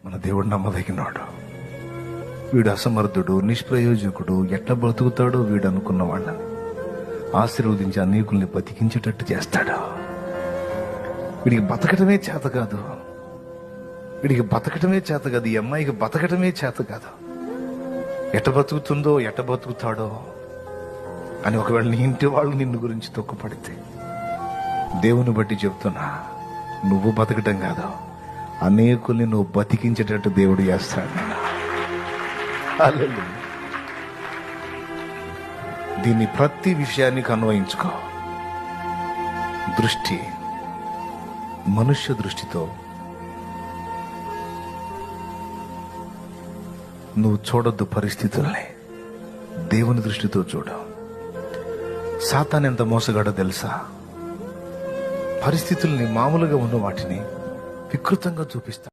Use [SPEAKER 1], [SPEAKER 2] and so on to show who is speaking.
[SPEAKER 1] మన దేవుడు నమ్మదగినాడు. వీడు అసమర్థుడు, నిష్ప్రయోజకుడు, ఎట్లా బ్రతుకుతాడో వీడు అనుకున్న వాళ్ళని ఆశీర్వదించి అనేకుల్ని బతికించేటట్టు చేస్తాడు. వీడికి బతకటమే చేత కాదు, వీడికి బతకటమే చేత కాదు, ఈ అమ్మాయికి బతకటమే చేత కాదు. ఎట్ట బతుకుతుందో ఎట్ట బతుకుతాడో అని ఒకవేళ నీ ఇంటి వాళ్ళు నిన్ను గురించి తొక్కుపడితే, దేవుని బట్టి చెప్తున్నా, నువ్వు బతకటం కాదు, అనేకుల్ని నువ్వు బతికించేటట్టు దేవుడు చేస్తాడు. హల్లెలూయా. దీన్ని ప్రతి విషయానికి అన్వయించుకో. దృష్టి మనుష్య దృష్టితో నువ్వు చూడొద్దు పరిస్థితుల్ని, దేవుని దృష్టితో చూడు. సాతాను ఎంత మోసగాడో తెలుసా? పరిస్థితుల్ని, మామూలుగా ఉన్న వాటిని వికృతంగా చూపిస్తాడు.